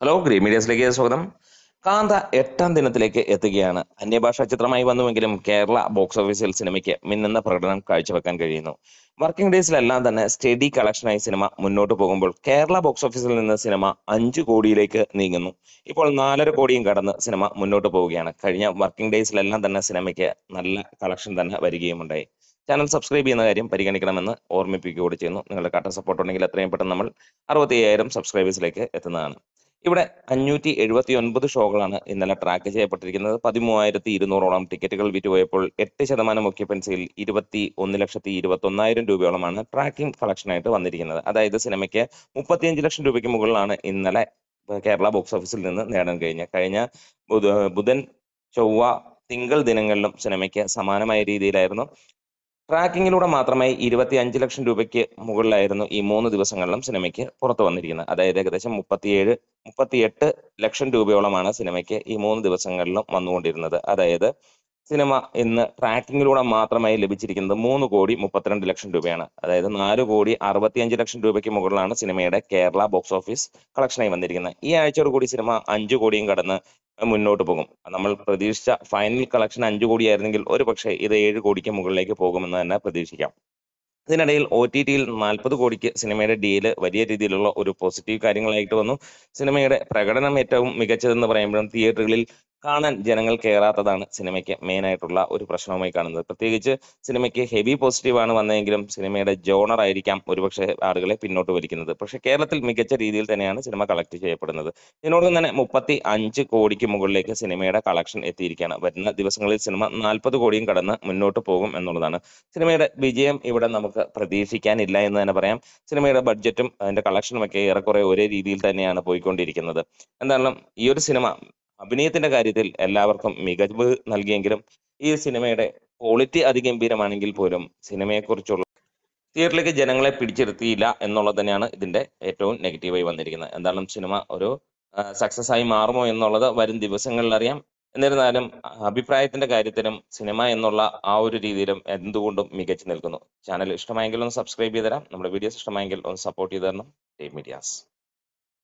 Hello green മീഡിയസിലേക്ക് സ്വാഗതം. കാന്ത 8ാം ദിനത്തിലേക്ക് എത്തുകയാണ്. അന്യഭാഷാ ചിത്രമായി വന്നുവെങ്കിലും കേരള ബോക്സ് ഓഫീസിൽ സിനിമയ്ക്ക് മിന്നുന്ന പ്രകടനം കാഴ്ചവെക്കാൻ കഴിയുന്നു. വർക്കിംഗ് ഡേയ്സിലെല്ലാം തന്നെ സ്റ്റഡി കളക്ഷനായി സിനിമ മുന്നോട്ട് പോകുമ്പോൾ കേരള ബോക്സ് ഓഫീസിൽ നിന്ന് സിനിമ 5 കോടിയിലേക്ക് നീങ്ങുന്നു. ഇപ്പോൾ 4.5 കോടിയും കടന്ന് സിനിമ മുന്നോട്ട് പോവുകയാണ്. കഴിഞ്ഞ വർക്കിംഗ് ഡേയ്സിലെല്ലാം തന്നെ സിനിമയ്ക്ക് നല്ല കളക്ഷൻ തന്നെ വരികയുമുണ്ടായി. ചാനൽ സബ്സ്ക്രൈബ് ചെയ്യുന്ന കാര്യം പരിഗണിക്കണമെന്ന് ഓർമ്മിപ്പിക്കുക കൂടി ചെയ്യുന്നു. നിങ്ങളുടെ കട്ട സപ്പോർട്ട് ഉണ്ടെങ്കിൽ എത്രയും പെട്ടെന്ന് നമ്മൾ 65,000 സബ്സ്ക്രൈബേഴ്സിലേക്ക് എത്തുന്നതാണ്. ഇവിടെ 579 ഷോകളാണ് ഇന്നലെ ട്രാക്ക് ചെയ്യപ്പെട്ടിരിക്കുന്നത്. 13,200ഓളം ടിക്കറ്റുകൾ വിറ്റുപോയപ്പോൾ 8% ഒക്യുപ്പൻസിയിൽ 21,21,000 രൂപയോളമാണ് ട്രാക്കിംഗ് കളക്ഷനായിട്ട് വന്നിരിക്കുന്നത്. അതായത് സിനിമയ്ക്ക് 35 ലക്ഷം രൂപയ്ക്ക് മുകളിലാണ് ഇന്നലെ കേരള ബോക്സ് ഓഫീസിൽ നിന്ന് നേടാൻ കഴിഞ്ഞ ബുധൻ, ചൊവ്വ, തിങ്കൾ ദിനങ്ങളിലും സിനിമയ്ക്ക് സമാനമായ രീതിയിലായിരുന്നു. ട്രാക്കിങ്ങിലൂടെ മാത്രമായി 25 ലക്ഷം രൂപയ്ക്ക് മുകളിലായിരുന്നു ഈ 3 ദിവസങ്ങളിലും സിനിമയ്ക്ക് പുറത്തു വന്നിരിക്കുന്നത്. അതായത് ഏകദേശം 38 ലക്ഷം രൂപയോളമാണ് സിനിമയ്ക്ക് ഈ 3 ദിവസങ്ങളിലും വന്നുകൊണ്ടിരുന്നത്. അതായത് സിനിമ ഇന്ന് ട്രാക്കിങ്ങിലൂടെ മാത്രമായി ലഭിച്ചിരിക്കുന്നത് 3,32,00,000 രൂപയാണ്. അതായത് 4,65,00,000 രൂപയ്ക്ക് മുകളിലാണ് സിനിമയുടെ കേരള ബോക്സ് ഓഫീസ് കളക്ഷനായി വന്നിരിക്കുന്നത്. ഈ ആഴ്ചയോടുകൂടി സിനിമ 5 കോടിയും കടന്ന് മുന്നോട്ട് പോകും. നമ്മൾ പ്രതീക്ഷിച്ച ഫൈനൽ കളക്ഷൻ 5 കോടിയായിരുന്നെങ്കിൽ ഒരുപക്ഷെ ഇത് 7 കോടിക്ക് മുകളിലേക്ക് പോകുമെന്ന് തന്നെ പ്രതീക്ഷിക്കാം. ഇതിനിടയിൽ OTTയിൽ 40 കോടിക്ക് സിനിമയുടെ ഡീല് വലിയ രീതിയിലുള്ള ഒരു പോസിറ്റീവ് കാര്യങ്ങളായിട്ട് വന്നു. സിനിമയുടെ പ്രകടനം ഏറ്റവും മികച്ചതെന്ന് പറയുമ്പോഴും തിയേറ്ററുകളിൽ കാണാൻ ജനങ്ങൾ കയറാത്തതാണ് സിനിമയ്ക്ക് മെയിൻ ആയിട്ടുള്ള ഒരു പ്രശ്നവുമായി കാണുന്നത്. പ്രത്യേകിച്ച് സിനിമയ്ക്ക് ഹെവി പോസിറ്റീവാണ് വന്നതെങ്കിലും സിനിമയുടെ ജോണർ ആയിരിക്കാം ഒരുപക്ഷെ ആളുകളെ പിന്നോട്ട് വലിക്കുന്നത്. പക്ഷേ കേരളത്തിൽ മികച്ച രീതിയിൽ തന്നെയാണ് സിനിമ കളക്ട് ചെയ്യപ്പെടുന്നത്. ഇതിനോടൊപ്പം തന്നെ 35 കോടിക്ക് മുകളിലേക്ക് സിനിമയുടെ കളക്ഷൻ എത്തിയിരിക്കുകയാണ്. വരുന്ന ദിവസങ്ങളിൽ സിനിമ 40 കോടിയും കടന്ന് മുന്നോട്ട് പോകും എന്നുള്ളതാണ്. സിനിമയുടെ വിജയം ഇവിടെ നമുക്ക് പ്രതീക്ഷിക്കാനില്ല എന്ന് തന്നെ പറയാം. സിനിമയുടെ ബഡ്ജറ്റും അതിന്റെ കളക്ഷനും ഒക്കെ ഏറെക്കുറെ ഒരേ രീതിയിൽ തന്നെയാണ് പോയിക്കൊണ്ടിരിക്കുന്നത്. എന്തായാലും ഈ ഒരു സിനിമ അഭിനയത്തിന്റെ കാര്യത്തിൽ എല്ലാവർക്കും മികവ് നൽകിയെങ്കിലും ഈ സിനിമയുടെ ക്വാളിറ്റി അതിഗംഭീരമാണെങ്കിൽ പോലും സിനിമയെക്കുറിച്ചുള്ള തിയേറ്ററിലേക്ക് ജനങ്ങളെ പിടിച്ചിരുത്തിയില്ല എന്നുള്ളത് തന്നെയാണ് ഇതിന്റെ ഏറ്റവും നെഗറ്റീവായി വന്നിരിക്കുന്നത്. എന്തായാലും സിനിമ ഒരു സക്സസ് ആയി മാറുമോ എന്നുള്ളത് വരും ദിവസങ്ങളിൽ അറിയാം. എന്നിരുന്നാലും അഭിപ്രായത്തിന്റെ കാര്യത്തിലും സിനിമ എന്നുള്ള ആ ഒരു രീതിയിലും എന്തുകൊണ്ടും മികച്ചു നിൽക്കുന്നു. ചാനൽ ഇഷ്ടമായെങ്കിൽ ഒന്ന് സബ്സ്ക്രൈബ് ചെയ്ത് തരാം. നമ്മുടെ വീഡിയോസ് ഇഷ്ടമായെങ്കിൽ ഒന്ന് സപ്പോർട്ട് ചെയ്ത് തരണം. Team medias.